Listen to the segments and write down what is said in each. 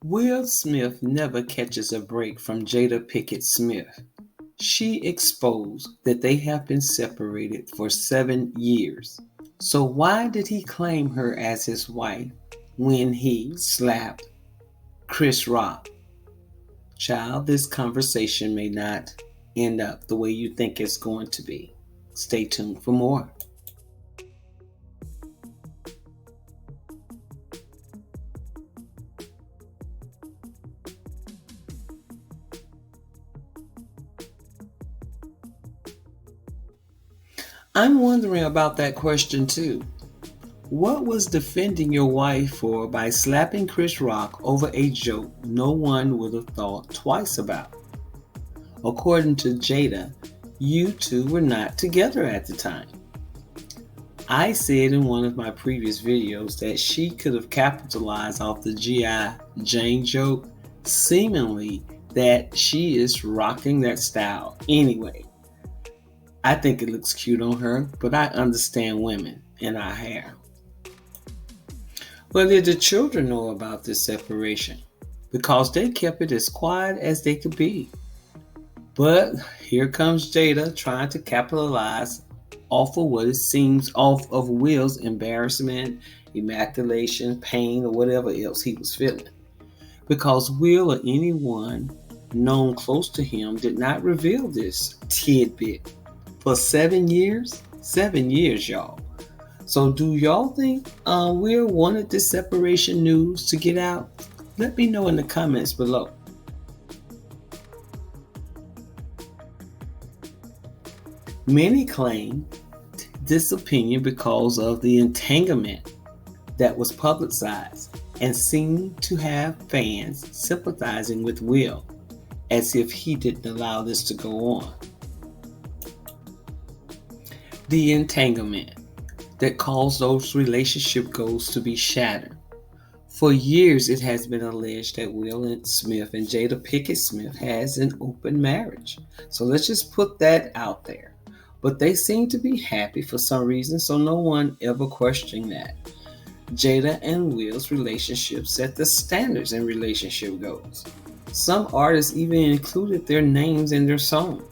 Will Smith never catches a break from Jada Pickett SMITH. She exposed that they have been separated for 7 years. So why did he claim her as his wife when he slapped Chris Rock? Child, this conversation may not end up the way you think it's going to be. Stay tuned for more. I'm wondering about that question too. What was defending your wife for by slapping Chris Rock over a joke no one would have thought twice about? According to Jada, you two were not together at the time. I said in one of my previous videos that she could have capitalized off the G.I. Jane joke, seemingly that she is rocking that style anyway. I think it looks cute on her, but I understand women and our hair. Well, did the children know about this separation? Because they kept it as quiet as they could be. But here comes Jada trying to capitalize off of what it seems off of Will's embarrassment, emasculation, pain, or whatever else he was feeling. Because Will or anyone known close to him did not reveal this tidbit for 7 years. 7 years, y'all. So do y'all think Will wanted this separation news to get out? Let me know in the comments below. Many claim this opinion because of the entanglement that was publicized and seemed to have fans sympathizing with Will as if he didn't allow this to go on. The entanglement that caused those relationship goals to be shattered. For years, it has been alleged that Will Smith and Jada Pickett SMITH has an open marriage. So let's just put that out there. But they seem to be happy for some reason, so no one ever questioned that. Jada and Will's relationship set the standards in relationship goals. Some artists even included their names in their songs.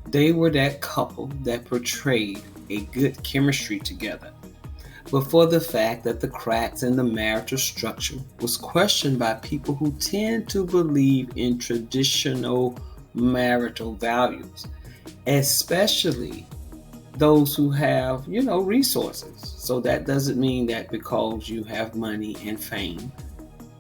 They were that couple that portrayed a good chemistry together. But for the fact that the cracks in the marital structure was questioned by people who tend to believe in traditional marital values, especially those who have, resources. So that doesn't mean that because you have money and fame,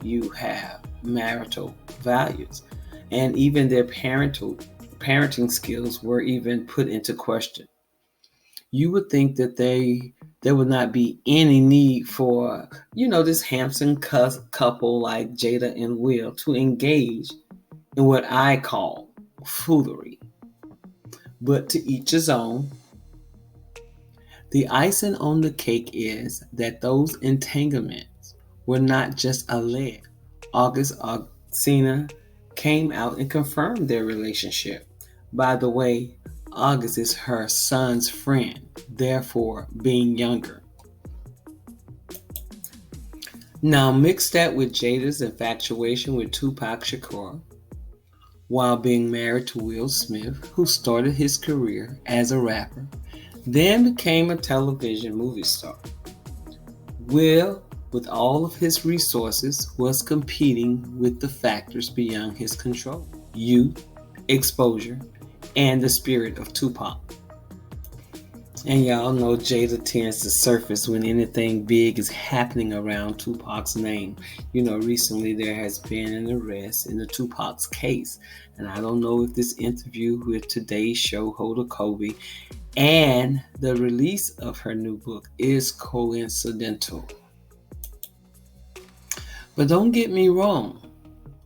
you have marital values. And even their parenting skills were even put into question. You would think that there would not be any need for, this handsome couple like Jada and Will to engage in what I call foolery. But to each his own. The icing on the cake is that those entanglements were not just alleged. August Alsina came out and confirmed their relationship. By the way, August is her son's friend, therefore being younger. Now mix that with Jada's infatuation with Tupac Shakur while being married to Will Smith, who started his career as a rapper, then became a television movie star. Will, with all of his resources, was competing with the factors beyond his control: youth, exposure, and the spirit of Tupac. And y'all know Jada tends to surface when anything big is happening around Tupac's name. Recently there has been an arrest in the Tupac's case. And I don't know if this interview with today's show, Hoda Kobe, and the release of her new book is coincidental. But don't get me wrong.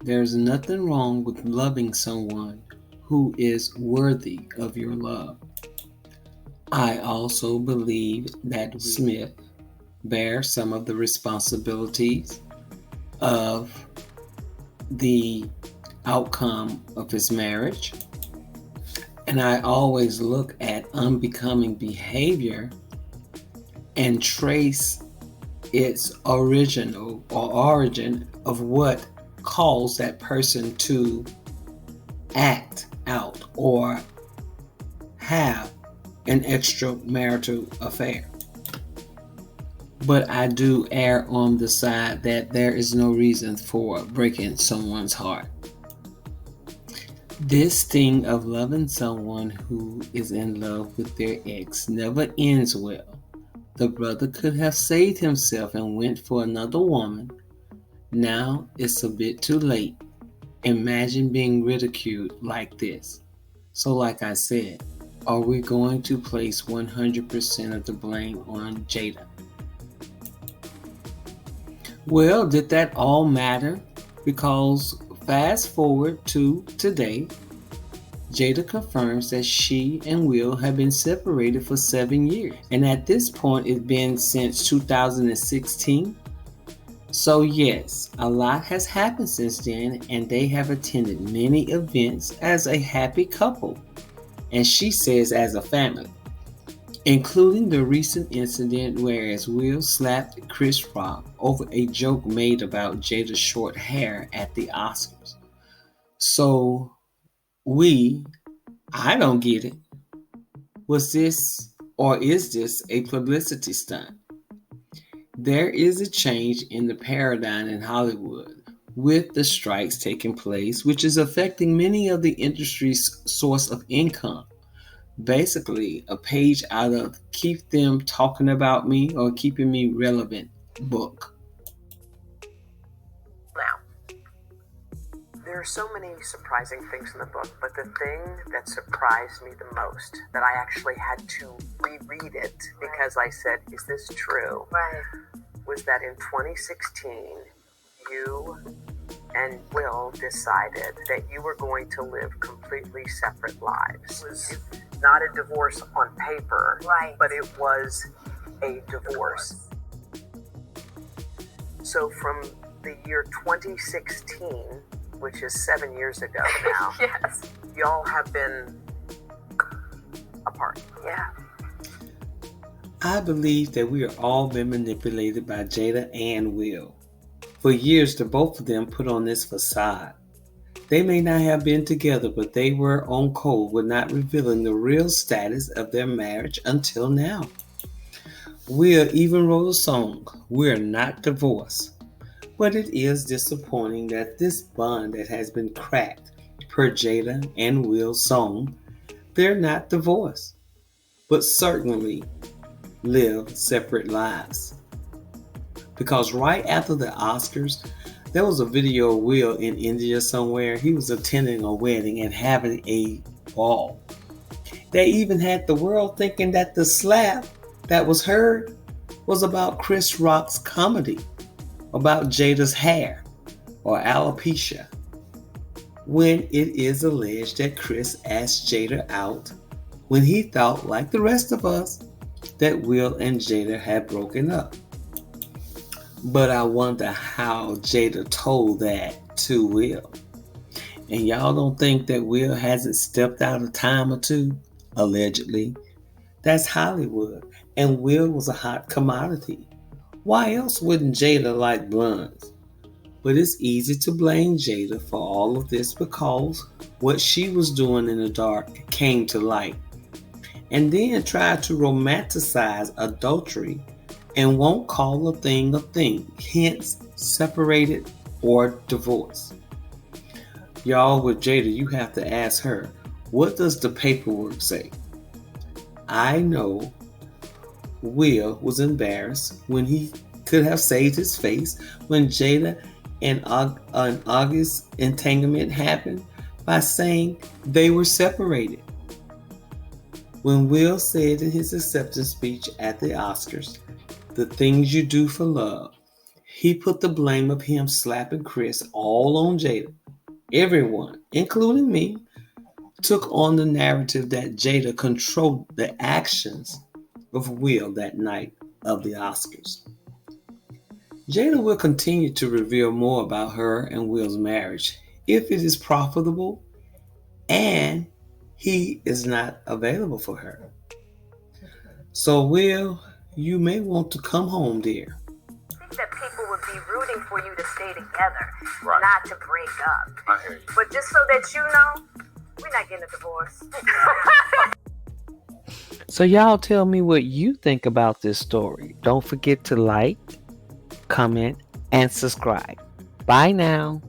There's nothing wrong with loving someone who is worthy of your love. I also believe that Smith bears some of the responsibilities of the outcome of his marriage. And I always look at unbecoming behavior and trace its origin of what cause that person to act out or have an extramarital affair. But I do err on the side that there is no reason for breaking someone's heart. This thing of loving someone who is in love with their ex never ends well. The brother could have saved himself and went for another woman. Now it's a bit too late. Imagine being ridiculed like this. So like I said, are we going to place 100% of the blame on Jada? Well, did that all matter? Because fast forward to today, Jada confirms that she and Will have been separated for 7 years. And at this point, it's been since 2016. So yes, a lot has happened since then, and they have attended many events as a happy couple. And she says as a family, including the recent incident whereas Will slapped Chris Rock over a joke made about Jada's short hair at the Oscars. So I don't get it. Was this or is this a publicity stunt? There is a change in the paradigm in Hollywood with the strikes taking place, which is affecting many of the industry's source of income. Basically, a page out of Keep Them Talking About Me or Keeping Me Relevant book. Now, there are so many surprising things in the book, but the thing that surprised me the most, that I actually had to reread it because I said, is this true? Right. Was that in 2016, you and Will decided that you were going to live completely separate lives. It was not a divorce on paper, Right. but it was a divorce. So from the year 2016, which is 7 years ago now, Yes. y'all have been apart. Yeah. I believe that we are all been manipulated by Jada and Will. For years, the both of them put on this facade. They may not have been together, but they were on code with not revealing the real status of their marriage until now. Will even wrote a song, We're Not Divorced. But it is disappointing that this bond that has been cracked per Jada and Will's song, they're not divorced, but certainly live separate lives. Because right after the Oscars, there was a video of Will in India somewhere. He was attending a wedding and having a ball. They even had the world thinking that the slap that was heard was about Chris Rock's comedy, about Jada's hair or alopecia, when it is alleged that Chris asked Jada out when he thought, like the rest of us, that Will and Jada had broken up. But I wonder how Jada told that to Will. And y'all don't think that Will hasn't stepped out a time or two? Allegedly. That's Hollywood. And Will was a hot commodity. Why else wouldn't Jada like blondes? But it's easy to blame Jada for all of this because what she was doing in the dark came to light. And then tried to romanticize adultery and won't call a thing, hence separated or divorced. Y'all, with Jada, you have to ask her, what does the paperwork say? I know Will was embarrassed when he could have saved his face when Jada and August's entanglement happened by saying they were separated. When Will said in his acceptance speech at the Oscars, the things you do for love, he put the blame of him slapping Chris all on Jada. Everyone, including me, took on the narrative that Jada controlled the actions of Will that night of the Oscars. Jada will continue to reveal more about her and Will's marriage if it is profitable and he is not available for her. So, Will, you may want to come home, dear. I think that people would be rooting for you to stay together, Right. not to break up. I hear you. But just so that you know, we're not getting a divorce. So y'all tell me what you think about this story. Don't forget to like, comment, and subscribe. Bye now.